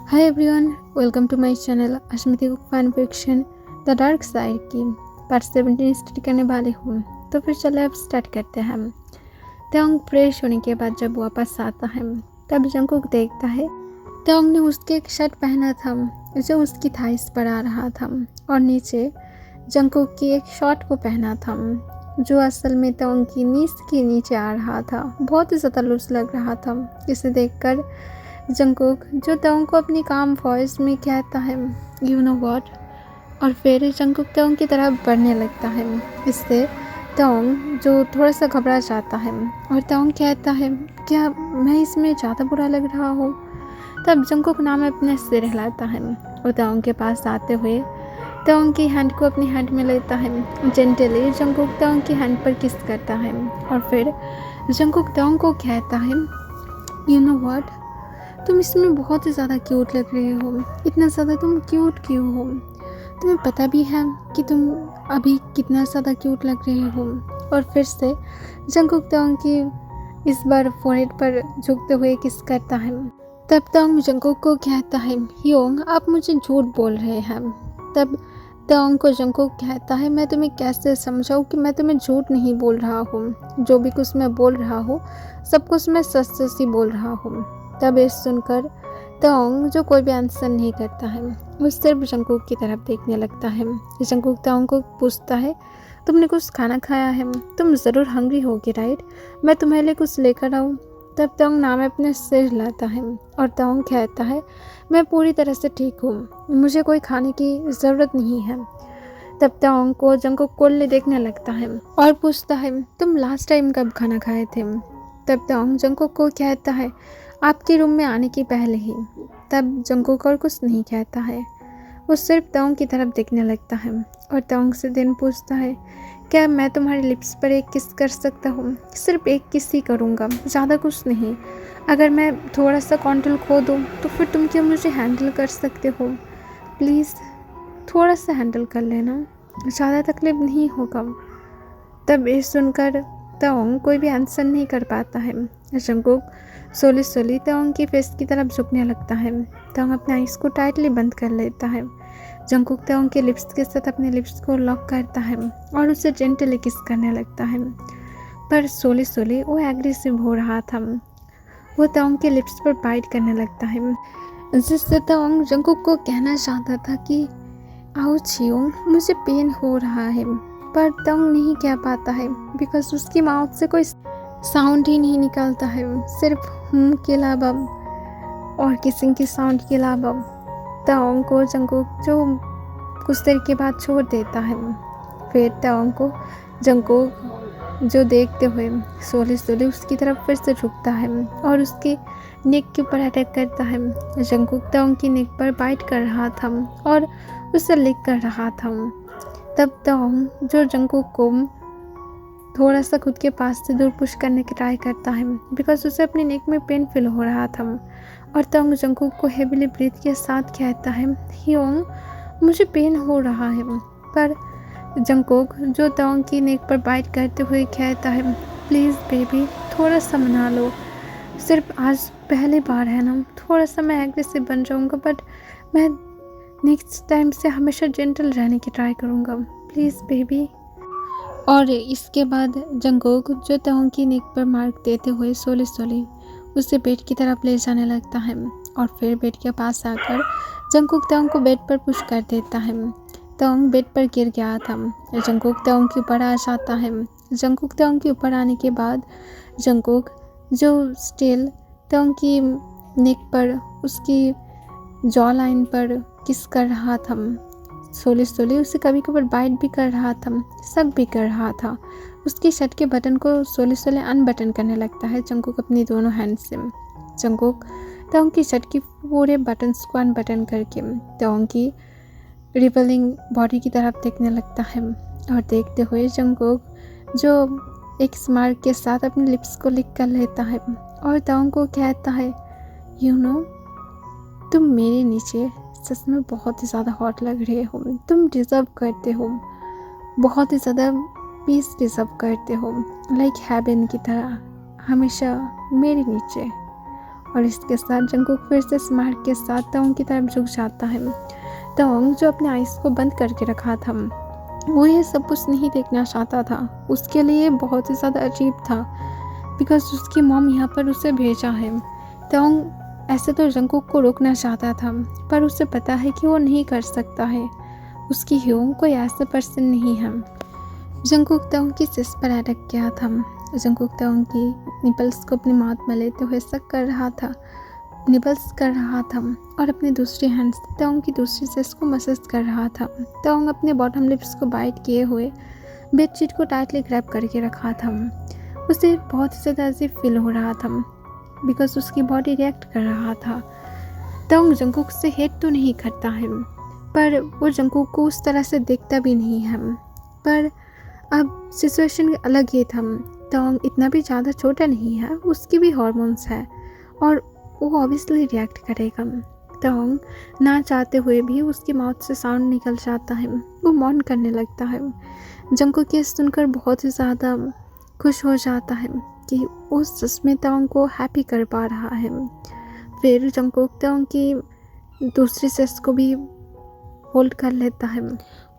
Hi everyone, welcome to my channel Ashmita cook fan fiction the dark side की part 17 start करने वाले हूँ। तो फिर चलो अब स्टार्ट करते हैं। त्योंग फ्रेश होने के बाद जब वापस आता है तब जंगकुक देखता है त्योंग ने उसके एक शर्ट पहना था जो उसकी थाइस पर आ रहा था और नीचे जंगकुक की एक शॉर्ट को पहना था जो असल में त्योंग की नीस के नीचे आ रहा था। बहुत ही ज़्यादा लूज लग रहा था। इसे देखकर जंगकुक जो त्योंग को अपनी काम वॉइस में कहता है यू नो व्हाट, और फिर जंगकुक त्योंग की तरफ बढ़ने लगता है। इससे त्योंग जो थोड़ा सा घबरा जाता है और त्योंग कहता है क्या मैं इसमें ज़्यादा बुरा लग रहा हूँ। तब जंगकुक नाम अपने सिर हिलाता है और त्योंग के पास आते हुए त्योंग की हैंड को अपनी हैंड में लेता है। जेंटली जंगकुक त्योंग की हैंड पर किस करता है और फिर जंगकुक त्योंग को कहता है यू नो व्हाट, तुम इसमें बहुत ही ज़्यादा क्यूट लग रहे हो। इतना ज़्यादा तुम क्यूट क्यों हो? तुम्हें पता भी है कि तुम अभी कितना ज़्यादा क्यूट लग रहे हो। और फिर से जंगकुक त्योंग की इस बार फोरहेड पर झुकते हुए किस करता है। तब त्योंग जंगकुक को कहता है योंग, आप मुझे झूठ बोल रहे हैं। तब त्योंग को जंगकुक कहता है मैं तुम्हें कैसे समझाऊँ कि मैं तुम्हें झूठ नहीं बोल रहा हूँ। जो भी कुछ मैं बोल रहा हूँ सब कुछ मैं सच सच ही बोल रहा हूँ। तब ये सुनकर त्योंग जो कोई भी आंसर नहीं करता है वो सिर्फ जंगकुक की तरफ देखने लगता है। जंगकुक त्योंग को पूछता है तुमने कुछ खाना खाया है? तुम ज़रूर हंग्री होगी राइट? मैं तुम्हारे लिए कुछ लेकर आऊँ? तब त्योंग नाम अपने सिर हिलाता है और त्योंग कहता है मैं पूरी तरह से ठीक हूँ, मुझे कोई खाने की ज़रूरत नहीं है। तब त्योंग को जंगकुक कोल्ले देखने लगता है और पूछता है तुम लास्ट टाइम कब खाना खाए थे? तब त्योंग जंगकुक को कहता है आपके रूम में आने के पहले ही। तब जंगकुक और कुछ नहीं कहता है, वो सिर्फ त्योंग की तरफ देखने लगता है और त्योंग से दिन पूछता है क्या मैं तुम्हारे लिप्स पर एक किस कर सकता हूँ? सिर्फ एक किस ही करूँगा, ज़्यादा कुछ नहीं। अगर मैं थोड़ा सा कंट्रोल खो दूँ तो फिर तुम क्या मुझे हैंडल कर सकते हो? प्लीज़ थोड़ा सा हैंडल कर लेना, ज़्यादा तकलीफ नहीं होगा। तब ये सुनकर त्योंग कोई भी आंसर नहीं कर पाता है। जंगकुक सोली सोली त्योंग की फेस की तरफ झुकने लगता है। त्योंग अपने आइज़ को टाइटली बंद कर लेता है। जंगकुक त्योंग के लिप्स के साथ अपने लिप्स को लॉक करता है और उसे जेंटली किस करने लगता है। पर सोली सोली वो एग्रेसिव हो रहा था। वो त्योंग के लिप्स पर बाइट करने लगता है जिससे त्योंग जंगकुक को कहना चाहता था कि आउच योंग, मुझे पेन हो रहा है, पर त्योंग नहीं कह पाता है बिकॉज उसकी माउथ से कोई साउंड ही नहीं निकलता है, सिर्फ के अलावा और किसिंग की साउंड के अलावा। त्योंग को जंगकुक जो कुछ देर के बाद छोड़ देता है। फिर त्योंग को जंगकुक जो देखते हुए सोली सोली उसकी तरफ फिर से झुकता है और उसके नेक के ऊपर अटैक करता है। जंगकुक त्योंग की नेक पर बाइट कर रहा था और उसे लिक कर रहा था। तब त्योंग जो जंगकुक को थोड़ा सा खुद के पास से दूर पुश करने की ट्राई करता है बिकॉज उसे अपनी नेक में पेन फील हो रहा था। और त्योंग जंगकुक को हेविली ब्रीथ के साथ कहता है योंग, मुझे पेन हो रहा है। पर जंगकुक जो त्योंग की नेक पर बाइट करते हुए कहता है प्लीज़ बेबी थोड़ा सा मना लो, सिर्फ आज पहली बार है ना, थोड़ा सा मैं एग्रेसिव बन जाऊँगा बट मैं नेक्स्ट टाइम से हमेशा जेंटल रहने की ट्राई करूँगा, प्लीज़ बेबी। और इसके बाद जंगकुक जो त्योंग की नेक पर मार्क देते हुए सोली सोली उसे बेड की तरफ ले जाने लगता है और फिर बेड के पास आकर जंगकुक त्योंग को बेड पर पुश कर देता है। त्योंग बेड पर गिर गया था। जंगकुक त्योंग के ऊपर आ जाता है। जंगकुक त्योंग के ऊपर आने के बाद जंगकुक जो स्टिल त्योंग की नेक पर उसकी जॉ लाइन पर किस कर रहा था। सोली सोली उसे कभी कभार बाइट भी कर रहा था, सब भी कर रहा था। उसकी शर्ट के बटन को सोली सोली अनबटन करने लगता है जंगकुक अपनी दोनों हैंड से। जंगकुक त्योंग की शर्ट की पूरे बटन्स को अनबटन करके त्योंग की रिबलिंग बॉडी की तरफ देखने लगता है और देखते हुए जंगकुक जो एक स्माइल के साथ अपने लिप्स को लिक कर लेता है और त्योंग को कहता है यू नो, तुम मेरे नीचे सच में बहुत ही ज़्यादा हॉट लग रहे हो। तुम डिज़र्व करते हो, बहुत ही ज़्यादा पीस डिज़र्व करते हो, लाइक हेवन की तरह हमेशा मेरे नीचे। और इसके साथ जंगकुक फिर से स्माइल के साथ तोंग की तरफ झुक जाता है। तोंग जो अपने आइज़ को बंद करके रखा था, वो ये सब कुछ नहीं देखना चाहता था। उसके लिए बहुत ही ज़्यादा अजीब था बिकॉज उसकी मॉम यहाँ पर उसे भेजा है। तोंग ऐसे तो जंगकुक को रोकना चाहता था, पर उसे पता है कि वो नहीं कर सकता है। उसकी ह्योंग कोई ऐसा पर्सन नहीं है। जंगकुक तोंग की सिस पर अटक गया था। जंगकुक तोंग की निपल्स को अपनी माउथ में लेते हुए सक कर रहा था, निपल्स कर रहा था और अपनी दूसरी हैंड से तोंग की दूसरी सिस को मसाज कर रहा था। तोंग अपने बॉटम लिप्स को बाइट किए हुए बेडशीट को टाइटली ग्रैब करके रखा था। उसे बहुत ही ज़्यादा अजीब फील हो रहा था बिकॉज उसकी बॉडी रिएक्ट कर रहा था। तोंग जंगकुक से हेट तो नहीं करता है, पर वो जंगकुक को उस तरह से देखता भी नहीं है। पर अब सिचुएशन अलग ही था। तोंग इतना भी ज़्यादा छोटा नहीं है, उसकी भी हार्मोन्स है और वो ऑब्वियसली रिएक्ट करेगा। तोंग ना चाहते हुए भी उसकी माउथ से साउंड निकल जाता है, वो मौन करने लगता है। जंगकुक ये सुनकर बहुत ही ज़्यादा खुश हो जाता है कि वो सच में तोंग को हैप्पी कर पा रहा है। फिर जंगकुक तोंग की दूसरी सिस को भी होल्ड कर लेता है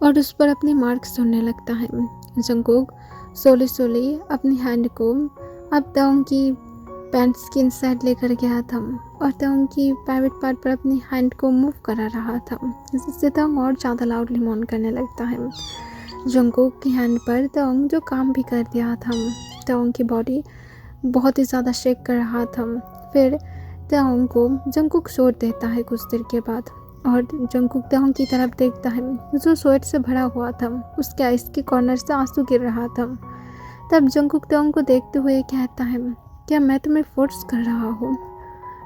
और उस पर अपनी मार्क्स छोड़ने लगता है। जंगकुक सोली अपनी हैंड को अब तोंग की पैंट्स की इनसाइड लेकर गया था और तोंग की प्राइवेट पार्ट पर अपनी हैंड को मूव करा रहा था, जिससे तोंग और ज़्यादा लाउडली मौन करने लगता है। जंगकुक की हैंड पर तोंग जो काम भी कर दिया था। तोंग की बॉडी बहुत ही ज़्यादा शेक कर रहा था। फिर तोंग को जंगकुक छोड़ देता है कुछ देर के बाद और जंगकुक तोंग की तरफ देखता है जो स्वेट से भरा हुआ था। उसके आइस के कॉर्नर से आंसू गिर रहा था। तब जंगकुक तोंग को देखते हुए कहता है, क्या मैं तुम्हें फोर्स कर रहा हूँ?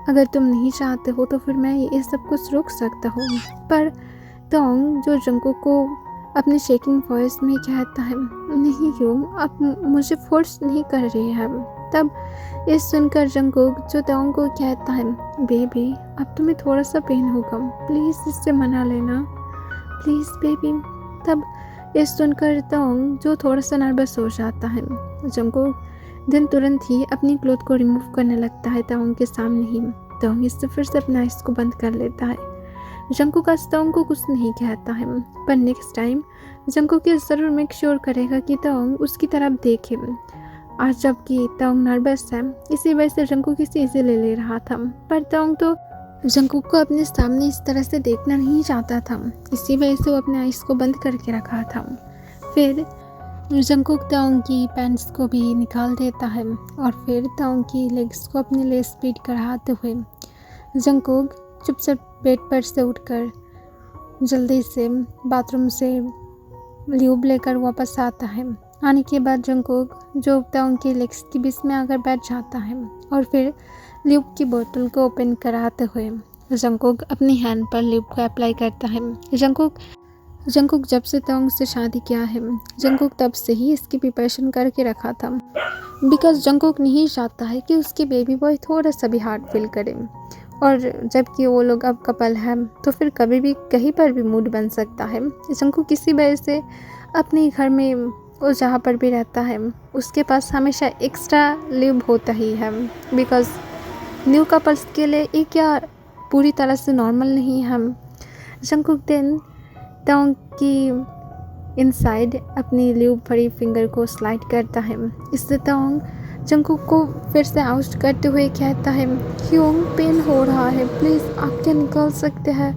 अगर तुम नहीं चाहते हो तो फिर मैं ये सब कुछ रोक सकता हूँ। पर तोंग जो जंगकुक को अपने शेकिंग वॉइस में कहता है, नहीं ह्योंग, आप मुझे फोर्स नहीं कर रही है। तब ये सुनकर जंगकुक जो तोंग को कहता है, बेबी अब तुम्हें थोड़ा सा पेन होगा, प्लीज़ इससे मना लेना, प्लीज़ बेबी। तब ये सुनकर तोंग जो थोड़ा सा नर्वस हो जाता है। जंगकुक दिन तुरंत ही अपनी क्लोथ को रिमूव करने लगता है तोंग के सामने ही। तोंग इससे फिर से अपने आइस को बंद कर लेता है। जंगकुक आज तोंग को कुछ नहीं कहता है, पर नेक्स्ट टाइम जंगकुक ये ज़रूर मेक श्योर करेगा कि तोंग उसकी तरफ देखे। आज जबकि तोंग नर्वस है, इसी वजह से जंगकुक इसे इजीली ले रहा था, पर तोंग तो जंगकुक को अपने सामने इस तरह से देखना नहीं चाहता था, इसी वजह से वो अपने आइस को बंद करके रखा था। फिर जंगकुक तोंग की पैंट्स को भी निकाल देता है और फिर तोंग की लेग्स को अपनी लेस स्पीड कराते हुए जंगकुक चुपचाप बेड पर से उठकर जल्दी से बाथरूम से ल्यूब लेकर वापस आता है। आने के बाद जंगकुक जो तोंग के लेग्स के बीच में आकर बैठ जाता है और फिर ल्यूब की बोतल को ओपन कराते हुए जंगकुक अपनी हैंड पर ल्यूब को अप्लाई करता है। जंगकुक जब से तोंग से शादी किया है, जंगकुक तब से ही इसकी प्रिपरेशन करके रखा था बिकॉज जंगकुक नहीं चाहता है कि उसके बेबी बॉय थोड़ा सा भी हार्ड फील करे। और जबकि वो लोग अब कपल हैं तो फिर कभी भी कहीं पर भी मूड बन सकता है। जंगकुक किसी वजह से अपने घर में वो जहाँ पर भी रहता है उसके पास हमेशा एक्स्ट्रा ल्यूब होता ही है बिकॉज न्यू कपल्स के लिए ये क्या पूरी तरह से नॉर्मल नहीं है। जंगकुक दिन तोंग की इनसाइड अपनी ल्यूब भरी फिंगर को स्लाइड करता है। इससे तोंग जंगकुक को फिर से आउट करते हुए कहता है, ह्योंग पेन हो रहा है, प्लीज़ आप क्या निकाल सकते हैं,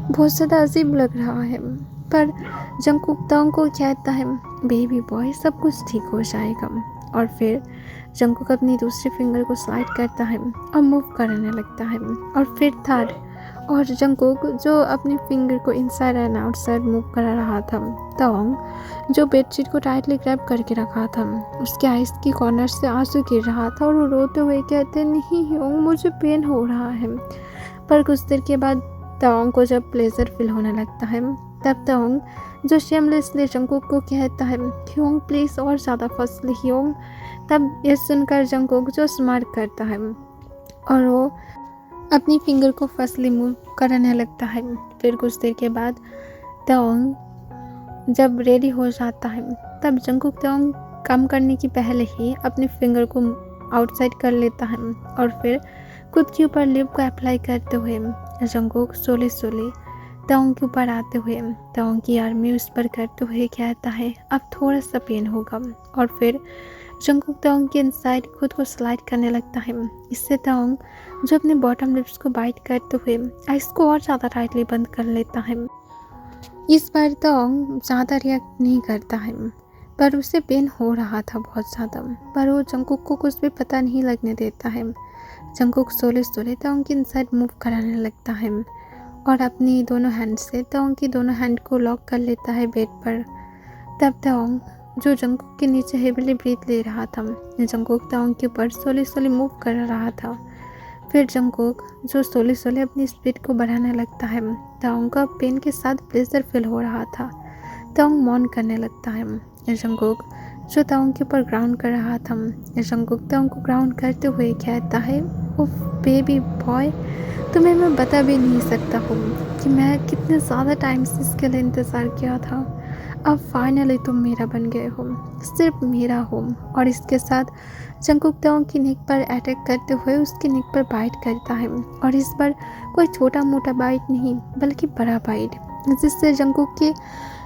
बहुत ज़्यादा अजीब लग रहा है। पर जंगकुक तोंग को कहता है, बेबी बॉय सब कुछ ठीक हो जाएगा। और फिर जंगकुक अपनी दूसरी फिंगर को स्लाइड करता है और मूव करने लगता है और फिर थर्ड। और जंगकुक जो अपनी फिंगर को इनसाइड एंड आउटसाइड मूव करा रहा था। तोंग जो बेडशीट को टाइटली ग्रैब करके रखा था, उसके आइस की कॉर्नर से आंसू गिर रहा था और वो रोते हुए कहते, नहीं ह्योंग मुझे पेन हो रहा है। पर कुछ देर के बाद तोंग को जब प्लेजर फील होने लगता है तब तोंग जो शेमलेसली जंगकुक को कहता है, ह्योंग प्लीज़ और ज़्यादा फंसली ह्योंग। तब ये सुनकर जंगकुक जो स्मार्ट करता है और वो अपनी फिंगर को फर्स्टली मूव करने लगता है। फिर कुछ देर के बाद तोंग जब रेडी हो जाता है तब जंगकुक तोंग काम करने की पहले ही अपनी फिंगर को आउटसाइड कर लेता है और फिर खुद के ऊपर लिप को अप्लाई करते हुए जंगकुक सोले सोले ताओंग के ऊपर आते हुए ताओंग की आर्मी उस पर करते हुए कहता है अब थोड़ा सा पेन होगा, और फिर जंगकुक ताओंग के इनसाइड खुद को स्लाइड करने लगता है। इससे ताओंग जो अपने बॉटम लिप्स को बाइट करते हुए आइस को और ज़्यादा टाइटली बंद कर लेता है। इस बार ताओंग ज़्यादा रिएक्ट नहीं करता है, पर उसे पेन हो रहा था बहुत ज़्यादा, पर वो जंगकुक को कुछ भी पता नहीं लगने देता है। जंगकुक सोले सोले ताओंग की इनसाइड मूव कराने लगता है और अपनी दोनों हैंड से ताओंग की दोनों हैंड को लॉक कर लेता है बेड पर। तब ताओंग जो जंगकुक के नीचे हेवीली ब्रीथ ले रहा था, जंगकुक ताओंग के ऊपर सोले सोले मूव कर रहा था। फिर जंगकुक जो सोले सोले अपनी स्पीड को बढ़ाने लगता है। ताओंग का पेन के साथ प्लेजर फील हो रहा था। ताओंग मौन करने लगता है। जंगकुक जो ताओंग के ऊपर ग्राउंड कर रहा था, जंगकुक ताओंग को ग्राउंड करते हुए कहता है उफ बेबी बॉय, तुम्हें मैं बता भी नहीं सकता हूँ कि मैं कितने ज़्यादा टाइम से इसके लिए इंतज़ार किया था। अब फाइनली तुम मेरा बन गए हो, सिर्फ मेरा हो। और इसके साथ जंगकुक ताओंग की नेक पर अटैक करते हुए उसकी नेक पर बाइट करता है, और इस बार कोई छोटा मोटा बाइट नहीं बल्कि बड़ा बाइट, जिससे जंगकुक के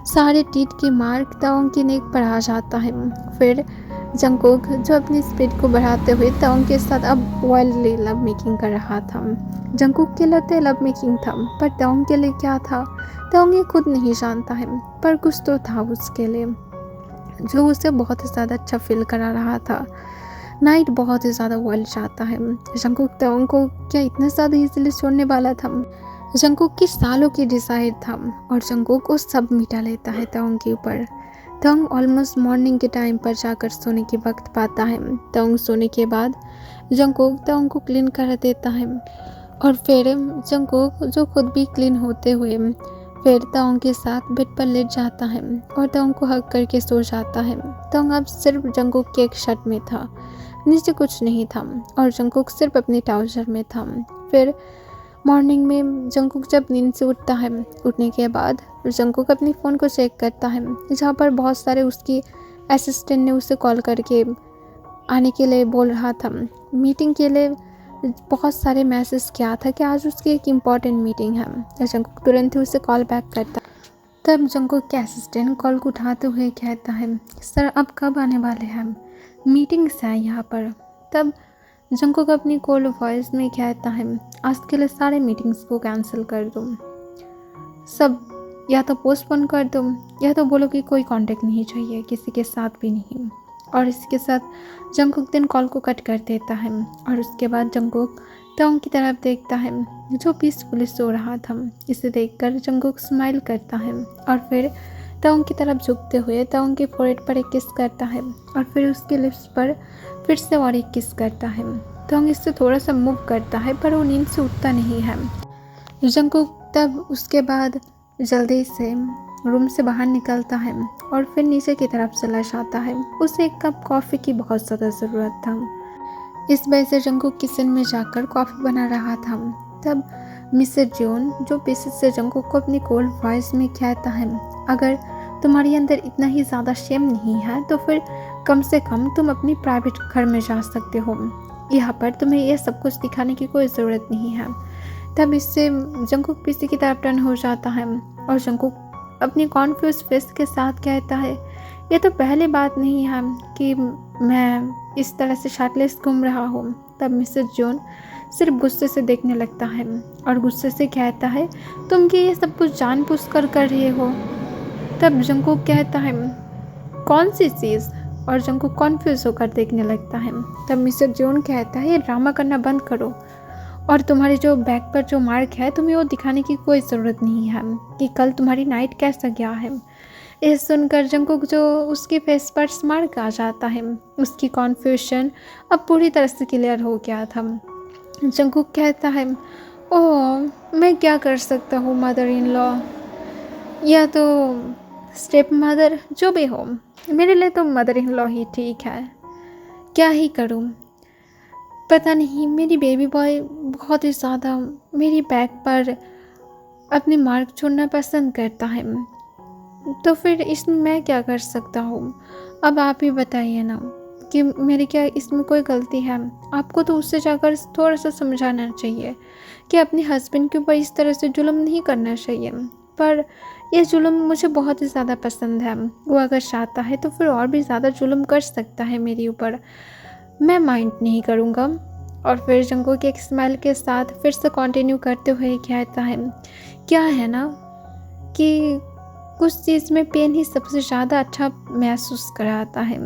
सारे टीथ की मार्क ताओंग की नेक पर आ जाता है। फिर जंगकुक जो अपनी स्पीड को बढ़ाते हुए ताओंग के साथ अब वाइल्डली लव मेकिंग कर रहा था। जंगकुक के लिए तो लव मेकिंग था, पर ताओंग के लिए क्या था ताओंग ये खुद नहीं जानता है, पर कुछ तो था उसके लिए जो उसे बहुत ही ज़्यादा अच्छा फील करा रहा था। नाइट बहुत ही ज़्यादा वाइल्ड जाता है। जंगकुक ताओंग को क्या इतना ज़्यादा इजीली छोड़ने वाला था? जंगकुक की सालों की डिज़ायर था, और जंगकुक वो सब मिटा लेता है ताओंग के ऊपर। ताओंग ऑलमोस्ट मॉर्निंग के टाइम पर जाकर सोने के वक्त पाता है। ताओंग सोने के बाद जंगकुक ताओंग को क्लीन कर देता है, और फिर जंगकुक जो खुद भी क्लीन होते हुए फिर ताओंग के साथ बेड पर लेट जाता है और ताओंग को हग करके सो जाता है। ताओंग अब सिर्फ जंगकुक के एक शर्ट में था, नीचे कुछ नहीं था, और जंगकुक सिर्फ अपनी ट्राउजर में था। फिर मॉर्निंग में जंगकुक जब नींद से उठता है, उठने के बाद जंगकुक अपनी फ़ोन को चेक करता है, जहाँ पर बहुत सारे उसकी असिस्टेंट ने उसे कॉल करके आने के लिए बोल रहा था। मीटिंग के लिए बहुत सारे मैसेज किया था कि आज उसकी एक इम्पॉर्टेंट मीटिंग है। जंगकुक तुरंत ही उसे कॉल बैक करता। तब जंगकुक के असिस्टेंट कॉल को उठाते हुए कहता है सर अब कब आने वाले हैं, मीटिंग्स है यहाँ पर। तब जंगकुक अपनी कोल्ड वॉइस में कहता है आज के लिए सारे मीटिंग्स को कैंसिल कर दो, सब या तो पोस्टपोन कर दो या तो बोलो कि कोई कांटेक्ट नहीं चाहिए किसी के साथ भी नहीं। और इसके साथ जंगकुक दिन कॉल को कट कर देता है, और उसके बाद जंगकुक ताओंग की तरफ देखता है जो पीसफुली सो रहा था। इसे देखकर जंगकुक स्माइल करता है और फिर ताओंग की तरफ झुकते हुए ताओंग के फोrehead पर एक किस करता है, और फिर उसके लिप्स पर फिर से और एक किस करता है। ताओंग इससे थोड़ा सा मूव करता है, पर वो नींद से उठता नहीं है। जंगकुक तब उसके बाद जल्दी से रूम से बाहर निकलता है और फिर नीचे की तरफ चला जाता है। उसे एक कप कॉफ़ी की बहुत ज़्यादा ज़रूरत था। इस वजह से जंगकुक किचन में जाकर कॉफ़ी बना रहा था। तब मिसेस जॉन जो पीछे से जंगकुक को अपनी कोल्ड वॉइस में कहता है अगर तुम्हारे अंदर इतना ही ज़्यादा शेम नहीं है तो फिर कम से कम तुम अपनी प्राइवेट घर में जा सकते हो, यहाँ पर तुम्हें यह सब कुछ दिखाने की कोई ज़रूरत नहीं है। तब इससे जंगकुक पीछे की तरफ टर्न हो जाता है और जंगकुक अपनी कॉन्फ्यूज फेस के साथ कहता है ये तो पहली बात नहीं है कि मैं इस तरह से शर्टलेस घूम रहा हूँ। तब मिसेस जॉन सिर्फ गुस्से से देखने लगता है और गुस्से से कहता है तुम कि ये सब कुछ जानबूझकर कर रहे हो। तब जंगकुक कहता है कौन सी चीज़, और जंगकुक कॉन्फ्यूज होकर देखने लगता है। तब मिसेस जॉन कहता है ये ड्रामा करना बंद करो और तुम्हारे जो बैक पर जो मार्क है तुम्हें वो दिखाने की कोई ज़रूरत नहीं है कि कल तुम्हारी नाइट कैसा गया है। ये सुनकर जंगकुक जो उसके फेस पर स्मार्क आ जाता है, उसकी कॉन्फ्यूजन अब पूरी तरह से क्लियर हो गया था। जंगकुक कहता है ओह मैं क्या कर सकता हूँ मदर इन लॉ या तो स्टेप मदर, जो भी हो मेरे लिए तो मदर इन लॉ ही ठीक है, क्या ही करूँ। पता नहीं मेरी बेबी बॉय बहुत ही ज़्यादा मेरी बैक पर अपने मार्क छोड़ना पसंद करता है, तो फिर इसमें मैं क्या कर सकता हूँ। अब आप ही बताइए ना कि मेरी क्या इसमें कोई गलती है? आपको तो उससे जाकर थोड़ा सा समझाना चाहिए कि अपने हस्बैंड के ऊपर इस तरह से जुल्म नहीं करना चाहिए। पर ये जुल्म मुझे बहुत ही ज़्यादा पसंद है। वो अगर चाहता है तो फिर और भी ज़्यादा जुल्म कर सकता है मेरे ऊपर, मैं माइंड नहीं करूँगा। और फिर जंगकुक एक स्माइल के साथ फिर से कंटिन्यू करते हुए कहता है, क्या है ना कि कुछ चीज़ में पेन ही सबसे ज़्यादा अच्छा महसूस कराता है।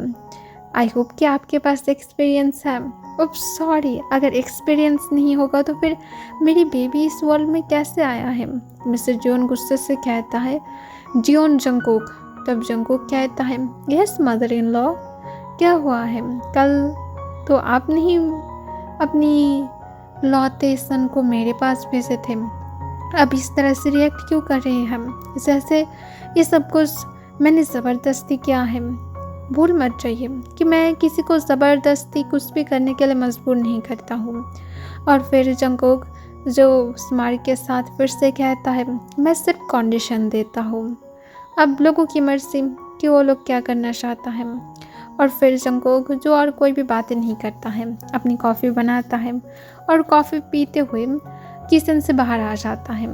आई होप कि आपके पास एक्सपीरियंस है। ओह सॉरी, अगर एक्सपीरियंस नहीं होगा तो फिर मेरी बेबी इस वर्ल्ड में कैसे आया है? मिस्टर जियोन गुस्से से कहता है, जियोन जंगकुक। तब जंगकुक कहता है, यस मदर इन लॉ, क्या हुआ है? कल तो आप नहीं अपनी लौते सन को मेरे पास भेजे थे, अब इस तरह से रिएक्ट क्यों कर रहे हैं हम, जैसे ये सब कुछ मैंने ज़बरदस्ती किया है। भूल मत जाइए कि मैं किसी को ज़बरदस्ती कुछ भी करने के लिए मजबूर नहीं करता हूँ। और फिर जंगकुक जो स्माइल के साथ फिर से कहता है, मैं सिर्फ कंडीशन देता हूँ, अब लोगों की मर्जी कि वो लोग क्या करना चाहता है। और फिर जंगकुक जो और कोई भी बातें नहीं करता है, अपनी कॉफ़ी बनाता है और कॉफ़ी पीते हुए किचन से बाहर आ जाता है।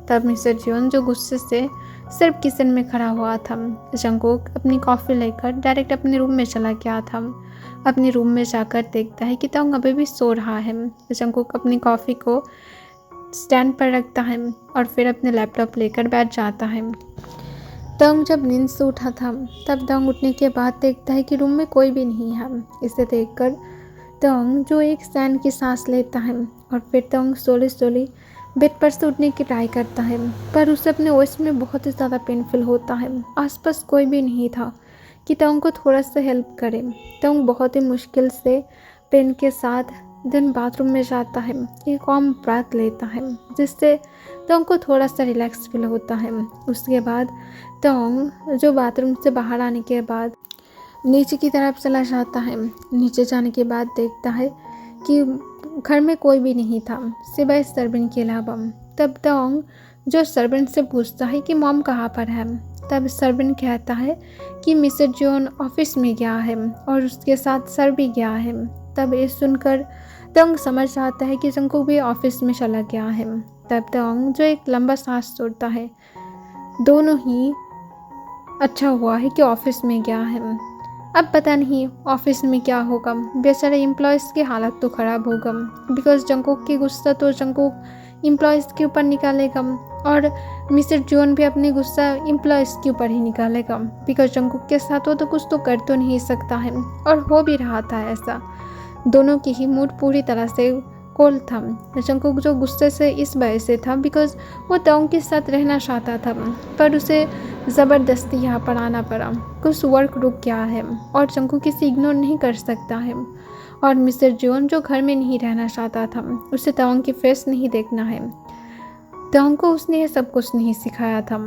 तब मिस्टर जियोन जो गुस्से से सिर्फ किचन में खड़ा हुआ था, जंगकुक अपनी कॉफ़ी लेकर डायरेक्ट अपने रूम में चला गया था। अपने रूम में जाकर देखता है कि तंग अभी भी सो रहा है। जंगकुक अपनी कॉफ़ी को स्टैंड पर रखता है और फिर अपने लैपटॉप लेकर बैठ जाता है। तंग जब नींद से उठा था तब तंग उठने के बाद देखता है कि रूम में कोई भी नहीं है। इसे देखकर तंग जो एक चैन की सांस लेता है और फिर तंग स्लोली बेड पर से उठने की ट्राई करता है, पर उसे अपने वॉइस में बहुत ही ज़्यादा पेनफुल होता है। आसपास कोई भी नहीं था कि तंग को थोड़ा सा हेल्प करे। तंग बहुत ही मुश्किल से पेन के साथ दिन बाथरूम में जाता है, एक वार्म ब्रेथ लेता है जिससे तंग को थोड़ा सा रिलैक्स फील होता है। उसके बाद तंग जो बाथरूम से बाहर आने के बाद नीचे की तरफ चला जाता है। नीचे जाने के बाद देखता है कि घर में कोई भी नहीं था सिवाय सर्वेंट के अलावा। तब तंग जो सर्वेंट से पूछता है कि मॉम कहाँ पर है। तब सर्वेंट कहता है कि मिस्टर जॉन ऑफिस में गया है और उसके साथ सर भी गया है। तब ये सुनकर तंग समझ आता है कि जंगकुक भी ऑफिस में चला गया है। तब तंग जो एक लंबा सांस छोड़ता है, दोनों ही अच्छा हुआ है कि ऑफिस में गया है। अब पता नहीं ऑफिस में क्या होगा, बेचारे एम्प्लॉयज़ की हालत तो ख़राब होगा, बिकॉज जंगकुक की गुस्सा तो जंगकुक एम्प्लॉयज़ के ऊपर निकालेगा और मिस्टर जॉन भी अपनी गुस्सा एम्प्लॉयज़ के ऊपर ही निकालेगा, बिकॉज जंगकुक के साथ वो तो कुछ तो कर तो नहीं सकता है। और हो भी रहा था ऐसा, दोनों की ही मूड पूरी तरह से कोल्ड था। जंगकुक जो गुस्से से इस वजह से था बिकॉज वो तंग के साथ रहना चाहता था, पर उसे ज़बरदस्ती यहाँ पर आना पड़ा। कुछ वर्क रुक गया है और जंगकुक इसे इग्नोर नहीं कर सकता है। और मिस्टर जॉन जो घर में नहीं रहना चाहता था, उसे तंग की फेस नहीं देखना है। तंग को उसने ये सब कुछ नहीं सिखाया था।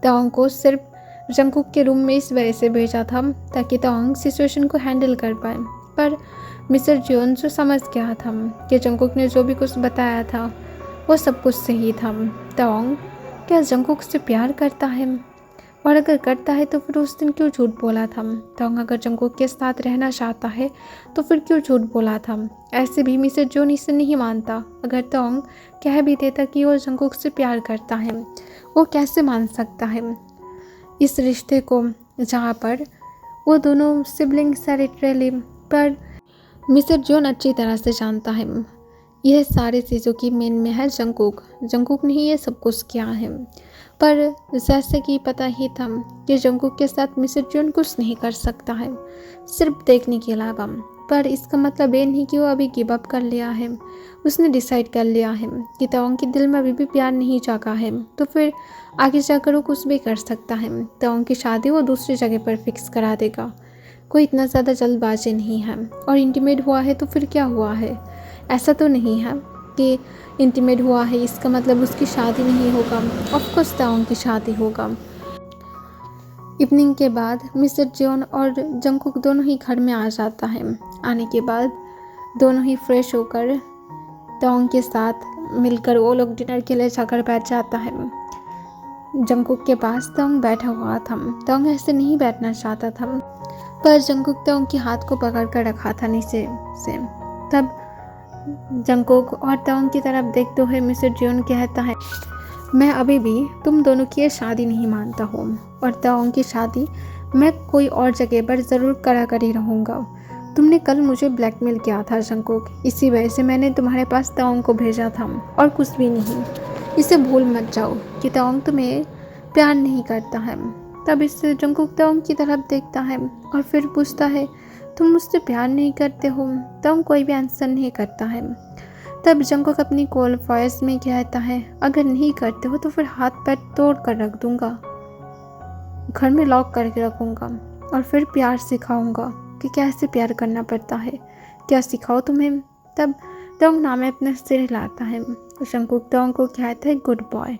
तंग को सिर्फ जंगकुक के रूम में इस वजह से भेजा था ताकि तंग सिचुएशन को हैंडल कर पाए। पर मिस्टर जॉन जो समझ गया था कि जंगकुक ने जो भी कुछ बताया था वो सब कुछ सही था। तंग क्या जंगकुक से प्यार करता है, और अगर करता है तो फिर उस दिन क्यों झूठ बोला था? तंग अगर जंगकुक के साथ रहना चाहता है तो फिर क्यों झूठ बोला था? ऐसे भी मिस्टर जॉन इसे नहीं मानता। अगर तंग कह भी देता कि वो जंगकुक से प्यार करता है, वो कैसे मान सकता है इस रिश्ते को जहाँ पर वो दोनों सिबलिंग्स है लिटरली। पर मिस्टर जॉन अच्छी तरह से जानता है यह सारी चीज़ों की मेन में है जंगकुक ने ही ये सब कुछ किया है। पर जैसे कि पता ही था कि जंगकुक के साथ मिस्टर जॉन कुछ नहीं कर सकता है सिर्फ देखने के अलावा। पर इसका मतलब ये नहीं कि वो अभी गिव अप कर लिया है। उसने डिसाइड कर लिया है कि तवांग के दिल में अभी भी प्यार नहीं जागा है, तो फिर आगे जाकर वो कुछ भी कर सकता है। तवांग की शादी वो दूसरी जगह पर फिक्स करा देगा। कोई इतना ज़्यादा जल्दबाजी नहीं है। और इंटीमेट हुआ है तो फिर क्या हुआ है? ऐसा तो नहीं है कि इंटीमेट हुआ है इसका मतलब उसकी शादी नहीं होगा। ऑफकोर्स तवांग की शादी होगा। इवनिंग के बाद मिस्टर जॉन और जंगकुक दोनों ही घर में आ जाता है। आने के बाद दोनों ही फ्रेश होकर तवांग के साथ मिलकर वो लोग डिनर के लिए जाकर बैठ जाता है। जंगकुक के पास तवांग बैठा हुआ था। तवांग ऐसे नहीं बैठना चाहता था। पर जंकुक तो उनके हाथ को पकड़ कर रखा था नीचे से। तब जंकुक और ताओंग की तरफ देखते हुए मिस्टर जियोन कहता है, मैं अभी भी तुम दोनों की ये शादी नहीं मानता हूँ और ताओंग की शादी मैं कोई और जगह पर ज़रूर करा कर ही रहूँगा। तुमने कल मुझे ब्लैकमेल किया था जंकुक, इसी वजह से मैंने तुम्हारे पास ताओंग को भेजा था और कुछ भी नहीं। इसे भूल मत जाओ कि ताओंग तुम्हें प्यार नहीं करता है। तब इससे जंकुक ताओंग की तरफ देखता है और फिर पूछता है, तुम मुझसे प्यार नहीं करते हो? ताओंग कोई भी आंसर नहीं करता है। तब जंकुक अपनी कोल्ड वॉइस में कहता है, अगर नहीं करते हो तो फिर हाथ पैर तोड़ कर रख दूंगा, घर में लॉक करके रखूंगा और फिर प्यार सिखाऊंगा कि कैसे प्यार करना पड़ता है। क्या सिखाओ तुम्हें? तब ताओंग नाम अपना सिर हिलाता है। जंकुक ताओंग को कहता है, गुड बॉय।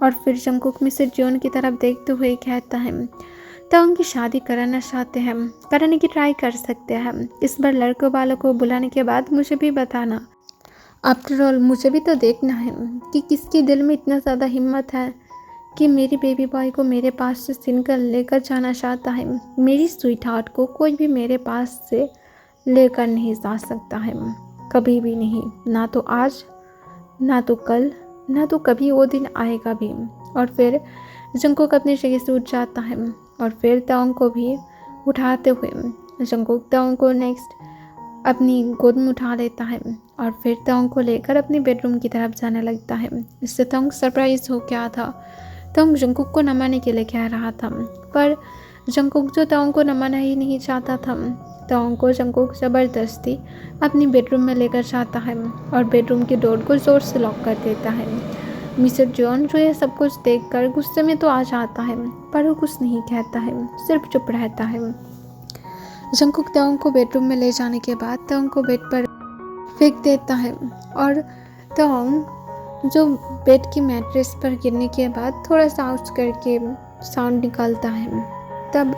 और फिर जंकुक मिस्टर जियोन की तरफ देखते हुए कहता है, ताओंग की शादी कराना चाहते हैं, कराने की ट्राई कर सकते हैं। इस बार लड़कों वालों को बुलाने के बाद मुझे भी बताना। आफ्टर ऑल मुझे भी तो देखना है कि किसके दिल में इतना ज़्यादा हिम्मत है कि मेरी बेबी बॉय को मेरे पास से छीन कर लेकर जाना चाहता है। मेरी स्वीट हार्ट को कोई भी मेरे पास से लेकर नहीं जा सकता है, कभी भी नहीं, ना तो आज, ना तो कल, ना तो कभी वो दिन आएगा भी। और फिर जंकुक अपनी जगह से उठ जाता है और फिर ताओंग को भी उठाते हुए जंकुक ताओंग को नेक्स्ट अपनी गोद में उठा लेता है और फिर ताओंग को लेकर अपने बेडरूम की तरफ जाने लगता है। इससे ताओंग सरप्राइज हो गया था। ताओंग जंकुक को नमाने के लिए कह रहा था, पर जंकुक जो ताओंग को नमाना ही नहीं चाहता था। ताओंग को जंकुक ज़बरदस्ती अपनी बेडरूम में लेकर जाता है और बेडरूम की डोर को ज़ोर से लॉक कर देता है। मिस्टर जियोन जो ये सब कुछ देखकर गुस्से में तो आ जाता है, पर वो कुछ नहीं कहता है, सिर्फ चुप रहता है। जंकुक ताओंग को बेडरूम में ले जाने के बाद ताओंग को बेड पर फेंक देता है और ताओंग जो बेड की मैट्रेस पर गिरने के बाद थोड़ा सा आउच करके साउंड निकालता है। तब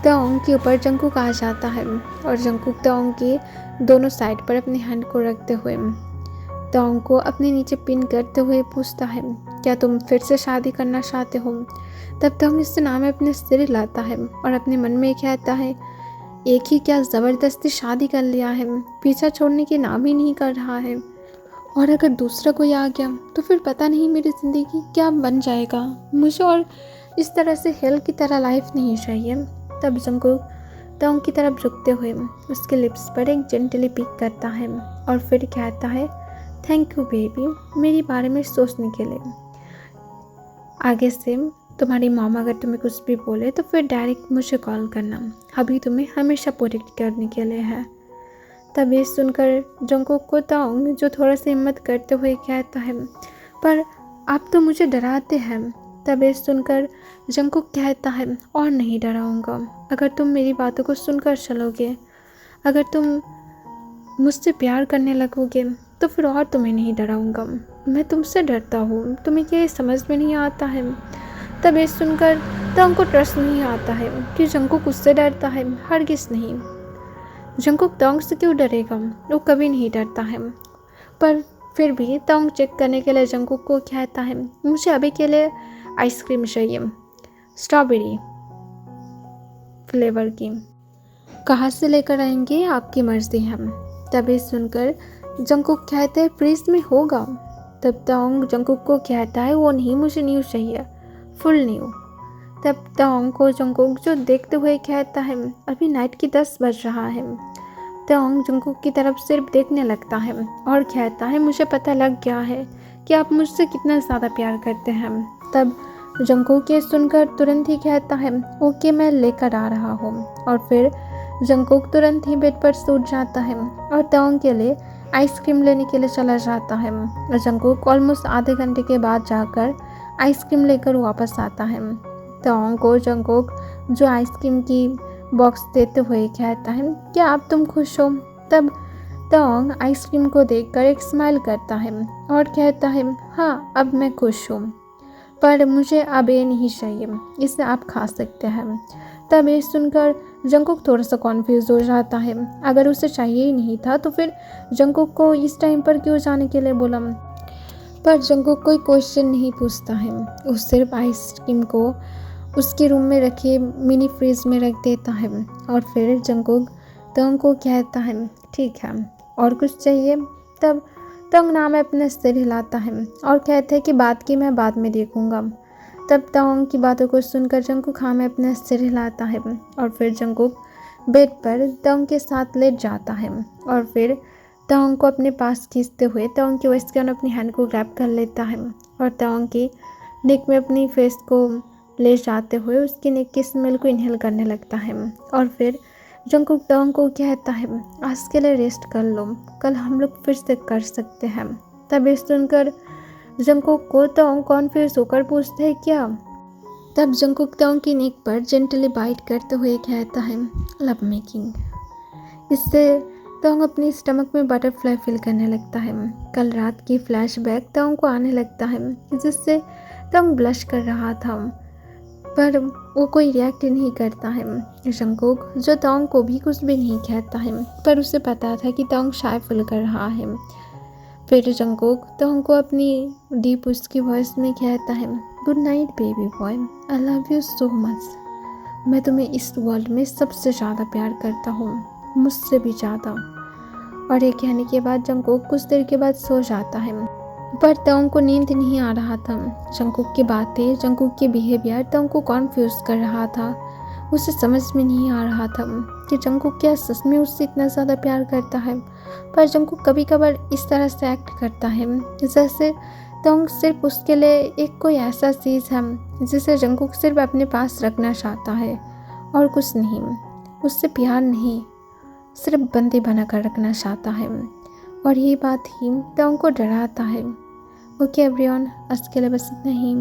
ताओंग के ऊपर जंकुक आ जाता है और जंकुक ताओंग के दोनों साइड पर अपने हैंड को रखते हुए ताओंग को अपने नीचे पिन करते हुए पूछता है, क्या तुम फिर से शादी करना चाहते हो? तब ताओंग इससे नाम अपने सिर हिलाता है और अपने मन में कहता है, एक ही क्या ज़बरदस्ती शादी कर लिया है, पीछा छोड़ने की नाम ही नहीं कर रहा है, और अगर दूसरा कोई आ गया तो फिर पता नहीं मेरी ज़िंदगी क्या बन जाएगा। मुझे और इस तरह से हेल की तरह लाइफ नहीं चाहिए। तब जंकुक ताओंग की तरफ झुकते हुए उसके लिप्स पर एक जेंटली पिक करता है और फिर कहता है, थैंक यू बेबी, मेरे बारे में सोचने के लिए। आगे से तुम्हारी मॉम अगर तुम्हें कुछ भी बोले तो फिर डायरेक्ट मुझे कॉल करना, अभी तुम्हें हमेशा प्रोटेक्ट करने के लिए है। तब ये सुनकर जंकुक को ताओंग जो थोड़ा सा हिम्मत करते हुए कहता है, पर आप तो मुझे डराते हैं। तब ये सुनकर जंकुक कहता है, और नहीं डराऊंगा, अगर तुम मेरी बातों को सुनकर चलोगे, अगर तुम मुझसे प्यार करने लगोगे तो फिर और तुम्हें नहीं डराऊंगा। मैं तुमसे डरता हूँ, तुम्हें क्या समझ में नहीं आता है? तब ये सुनकर ताओंग को ट्रस्ट नहीं आता है कि जंकुक उससे डरता है, हरगिज़ नहीं। जंकुक ताओंग से क्यों डरेगा, वो कभी नहीं डरता है। पर फिर भी ताओंग चेक करने के लिए जंकुक को कहता है, मुझे अभी के लिए आइसक्रीम चाहिए, स्ट्रॉबेरी फ्लेवर की, कहाँ से लेकर आएंगे आपकी मर्जी है। तब ये सुनकर जंकुक कहते हैं, फ्रिज में होगा। तब ताओंग जंकुक को कहता है, वो नहीं, मुझे न्यू चाहिए, फुल न्यू। तब ताओंग को जंकुक जो देखते हुए कहता है, अभी नाइट की 10 बज रहा है। ताओंग जंकुक की तरफ सिर्फ देखने लगता है और कहता है, मुझे पता लग गया है कि आप मुझसे कितना ज़्यादा प्यार करते हैं। तब जंकुक ये सुनकर तुरंत ही कहता है, ओके मैं लेकर आ रहा हूँ। और फिर जंकुक तुरंत ही बेड पर सूट जाता है और ताओंग के लिए आइसक्रीम लेने के लिए चला जाता है। जंकुक ऑलमोस्ट आधे घंटे के बाद जाकर आइसक्रीम लेकर वापस आता है। ताओंग को जंकुक जो आइसक्रीम की बॉक्स देते हुए कहता है, क्या आप तुम खुश हो? तब ताओंग आइसक्रीम को देखकर एक स्माइल करता है और कहता है, हाँ अब मैं खुश हूँ, पर मुझे अब ये नहीं चाहिए, इसे आप खा सकते हैं। तब ये सुनकर जंकुक थोड़ा सा कॉन्फ्यूज हो जाता है, अगर उसे चाहिए ही नहीं था तो फिर जंकुक को इस टाइम पर क्यों जाने के लिए बोला। पर जंकुक कोई क्वेश्चन नहीं पूछता है, वो सिर्फ आइसक्रीम को उसके रूम में रखे मिनी फ्रिज में रख देता है। और फिर जंगकुक तंग को कहता है ठीक है और कुछ चाहिए। तब तंग नाम अपने सिर हिलाता है और कहता है कि बात की मैं बाद में देखूंगा। तब तंग की बातों को सुनकर जंगकुक हाँ में अपने सिर हिलाता है और फिर जंगकुक बेड पर तंग के साथ लेट जाता है और फिर तंग को अपने पास खींचते हुए तंग की वेस्ट अपनी हैंड को ग्रैब कर लेता है और तंग की नेक में अपनी फेस को ले जाते हुए उसकी नेक की स्मेल को इनहेल करने लगता है। और फिर जंगकुक तंग को कहता है आज के लिए रेस्ट कर लो, कल हम लोग फिर से कर सकते हैं। तब ये सुनकर जंगकुक को तंग कॉन्फ्यूज होकर पूछता है क्या। तब जंगकुक तंग की नेक पर जेंटली बाइट करते हुए कहता है लव मेकिंग। इससे तंग अपनी स्टमक में बटरफ्लाई फील करने लगता है। कल रात की फ्लैशबैक तंग को आने लगता है जिससे तंग ब्लश कर रहा था पर वो कोई रिएक्ट नहीं करता है। जंगकुक जो तंग को भी कुछ भी नहीं कहता है पर उसे पता था कि तंग शाय फील कर रहा है। फिर जंगकुक तंग को अपनी डीप उसकी वॉइस में कहता है good night baby boy, I love you so much. मैं तुम्हें इस वर्ल्ड में सबसे ज़्यादा प्यार करता हूँ, मुझसे भी ज़्यादा। और ये कहने के बाद जंगकुक कुछ देर के बाद सो जाता है पर तंग को नींद नहीं आ रहा था। जंगकुक की बातें जंगकुक के बिहेवियर तंग को कॉन्फ्यूज कर रहा था। उसे समझ में नहीं आ रहा था कि जंगकुक क्या सच में उससे इतना ज़्यादा प्यार करता है। पर जंगकुक कभी कभार इस तरह से एक्ट करता है जैसे तंग सिर्फ उसके लिए एक कोई ऐसा चीज़ है जिसे जंगकुक सिर्फ अपने पास रखना चाहता है और कुछ नहीं। उससे प्यार नहीं, सिर्फ बंदी बनाकर रखना चाहता है। और यही बात ही तंग को डराता है। ओके एवरीवन, आज के लिए बस इतना ही।